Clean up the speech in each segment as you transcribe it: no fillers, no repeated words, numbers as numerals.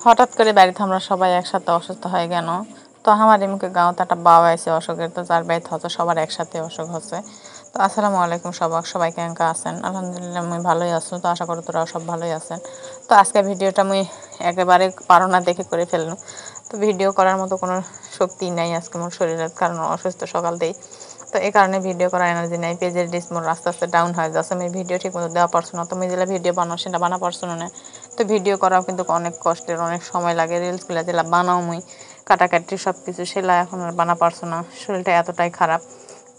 হঠাৎ করে বাড়িতে আমরা সবাই একসাথে অসুস্থ হয়ে গেল। তো আমার এমকে গাঁৱত একটা বাবা আছে অসুখের, তো যার বাড়িতে হচ্ছে সবার একসাথে অসুখ হচ্ছে। তো আসসালামু আলাইকুম সবাই কেমন আছেন? আলহামদুলিল্লাহ আমি ভালোই আছি। তো আশা করি তোরাও সব ভালোই আছেন। তো আজকে ভিডিওটা আমি একেবারে পারো না দেখে করে ফেললাম। তো ভিডিও করার মতো কোনো শক্তি নাই আজকে মোর শরীরের, কারণ অসুস্থ সকাল থেকেই। তো এই কারণে ভিডিও করার এনার্জি নাই, পেজের রিচ মোর আস্তে আস্তে ডাউন হয়ে যাচ্ছে। আমি ভিডিও ঠিক মতো দেওয়া পারছো না, তুমি যেটা ভিডিও বানাও সেটা বানা পারছো না। তো ভিডিও করাও কিন্তু অনেক কষ্টের, অনেক সময় লাগে। রিলসগুলো যেটা বানাও মুই কাটাকাটি সব কিছু, সেটা এখন আর বানা পারছো না। শরীরটা এতটাই খারাপ।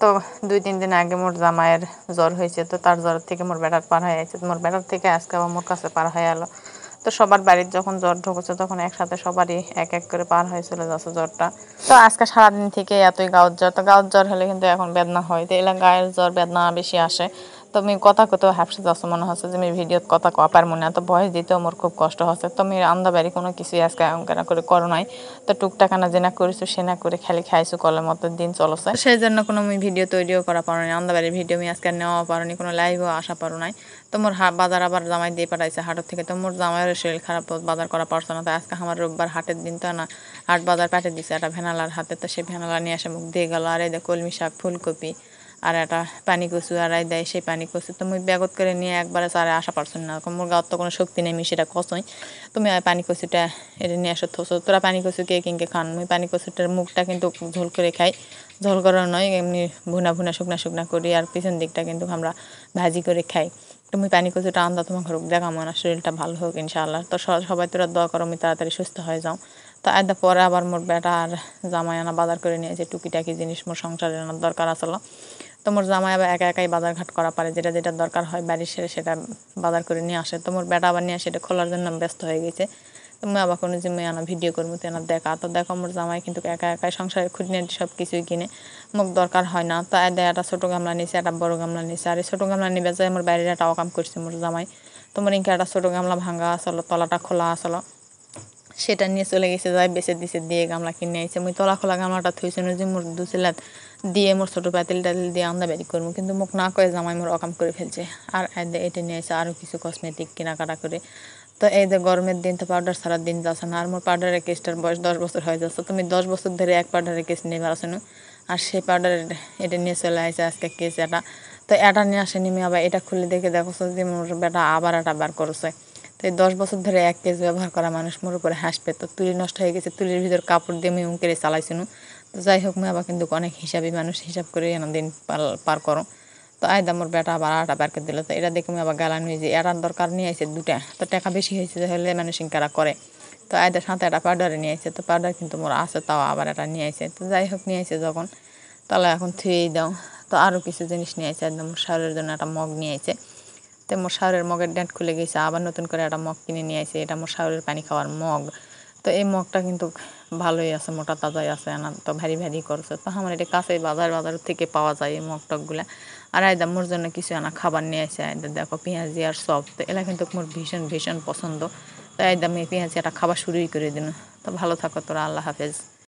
তো 2-3 দিন আগে মোর জামাইয়ের জ্বর হয়েছে, তো তার জ্বর থেকে মোর বেটার পার হয়ে আছে। মোর বেটার থেকে আজকে আবার মোর কাছে পার হয়ে এলো। তো সবার বাড়ির যখন জ্বর ঢুকেছে তখন একসাথে সবারই এক এক করে পার হয়ে চলে যাচ্ছে জ্বরটা। তো আজকে সারাদিন থেকে এতই গাউত জ্বর। তো গাউত জ্বর হলে কিন্তু এখন বেদনা হয়, তো এলা গায়ের জ্বর বেদনা বেশি আসে। তো আমি কথা কোথাও হ্যাপসে যাচ্ছে, মনে হচ্ছে যে আমি ভিডিওত কথা কপার মনে, তো ভয়েস দিতেও মোর খুব কষ্ট হচ্ছে। তো আমি আন্দাবাড়ি কোনো কিছুই আজকে অঙ্কনা করে করো নাই। তো টুকটাকানা যেনা করেছো সেনা করে খালি খাইছো, কলের মতো দিন চলছে। সেই জন্য কোনো আমি ভিডিও তৈরিও করা পারো নি, আন্দাবাড়ির ভিডিও আমি আজকে নেওয়া পারো নি, কোনো লাইভও আসা পারো নাই। তো মোর বাজার আবার জামাই দিয়ে পাঠাইছে হাটের থেকে। তো মোর জামাইয়ের শরীর খারাপ, বাজার করা পারছে না। তো আজকে আমার রোববার হাটের দিন, তো না হাট বাজার পাঠিয়ে দিছে একটা ভেনালার হাতে। তো সেই ভেনালা নিয়ে এসে মুখ দিয়ে গেল। আর এই দেয় কলমি শাক, ফুলকপি আর একটা পানি কচু, আর এই দেয় সেই পানি কচু। তো মুই ব্যাগত করে নিয়ে একবারে চারে আসা পারছেন না, মোর গাঁত তো কোনো শক্তি নেই, সেটা কষই। তুমি পানি কচুটা এটা নিয়ে আসো থোসো। তোরা পানি কচু কে কিনকে খান? মুই পানি কচুটার মুখটা কিন্তু ঝোল করে খাই, ঝোল করা নয়, এমনি ভুনা ভুনা শুকনা শুকনা করি। আর পিছন দিকটা কিন্তু আমরা ভাজি করে খাই। তুমি পানি কচুটা আন্দা তোমার ঘর দেখা মনে, শরীরটা ভালো হোক ইনশাআল্লাহ। তো সবাই তোরা দোয়া করো আমি তাড়াতাড়ি সুস্থ হয়ে যাও। তো আদা পরে আবার মোর বেটা আর জামাই আনা বাজার করে নিয়েছে টুকিটাকি জিনিস মোর সংসারের আনার দরকার আসলো। তো মোর জামাই আবার একা একাই বাজার ঘাট করা পারে, যেটা যেটা দরকার হয় বাড়ির সেরে সেটা বাজার করে নিয়ে আসে। তো মোর বেটা আবার নিয়ে সেটা খোলার জন্য ব্যস্ত হয়ে গেছে। তো মুই আবার কোনো যে মুই আনা ভিডিও করবো তেনার দেখা। তো দেখো মোর জামাই কিন্তু একা একাই সংসারের খুঁটিনাটি সব কিছুই কিনে, মুখ দরকার হয় না। তো আদা একটা ছোটো গামলা নিছে, একটা বড় গামলা নিছে। আর এই ছোটো গামলা নিবে যায় মোর বাইরের একটা অকাম করছে মোর জামাই। তোমার ইনকে একটা ছোটো গামলা ভাঙা আসলো, তলাটা খোলা আসলো, সেটা নিয়ে চলে গেছে, যাই বেঁচে দিছে দিয়ে গামলা কিনে আইছে। মুই তলা খোলা গামলাটা থইছিল যে মোর দুচিলাত দিয়ে মোর ছোটো পাতিল টাতিল দিয়ে আন্দা বেরি করবো, কিন্তু মুখ না করে জামাই মোর অকাম করে ফেলছে। আর এটা নিয়ে আইছে আরও কিছু কসমেটিক কেনাকাটা করে। তো এই যে গরমের দিন, তো পাউডার ছাড়ার দিন যাচ্ছে না। আর মোর পাউডারের কেসটার বয়স 10 বছর হয়ে যাচ্ছে। তুমি 10 বছর ধরে এক পাউডারের কেস নিয়ে বেড়াচ্ছ না, আর সেই পাউডারের এটা নিয়ে চলে আসছে আজকে কেস এটা। তো এটা নিয়ে আসেনি, আমি আবার এটা খুলে দেখে দেখো যে মোর বেটা আবার এটা বার করছে। তো এই 10 বছর ধরে এক কেস ব্যবহার করা মানুষ মোর উপরে হাসবে। তো তুলি নষ্ট হয়ে গেছে, তুলির ভিতর কাপড় দিয়ে আমি উঁকেরে চালাইছিনু। তো যাই হোক, আমি আবার কিন্তু অনেক হিসাবী মানুষ, হিসাব করে দিন পার করো। তো আয়দা মোর বেটা আবার আটা বার করে দিল। তো এটা দেখে আমি আবার গালা নিয়ে যে এটার দরকার নিয়ে আসে দুটা, তো টাকা বেশি হয়েছে হলে মানুষ ইনকারা করে। তো আয়দার সাথে একটা পাউডারে নিয়ে আসে। তো পাউডার কিন্তু মোর আছে, তাও আবার এটা নিয়ে আসে। তো যাই হোক নিয়ে আসে যখন, তাহলে এখন থুয়েই দাও। তো আরও কিছু জিনিস নিয়ে আসে, একদম শাওয়ারের জন্য একটা মগ নিয়ে আসে। তো মোর শাওয়ারের মগের ডেন্ট খুলে গেছে, আবার নতুন করে একটা মগ কিনে নিয়ে আসে। এটা মোর শাওয়ারের পানি খাওয়ার মগ। তো এই মগটা কিন্তু ভালোই আছে, মোটা তাজাই আছে, না তো ভারী ভারী করছে। তো আমার এটা কাছেই বাজার থেকে পাওয়া যায় এই মগ টকগুলা। আর আয়দা মোর জন্য কিছু আনা খাবার নিয়ে আসে। আয়দা দেখো পেঁয়াজি আর সব, তো এলা কিন্তু মোর ভীষণ ভীষণ পছন্দ। তো আয়দা আমি পেঁয়াজি একটা খাবার শুরুই করে দিন। তো ভালো থাকো তোরা, আল্লাহ হাফেজ।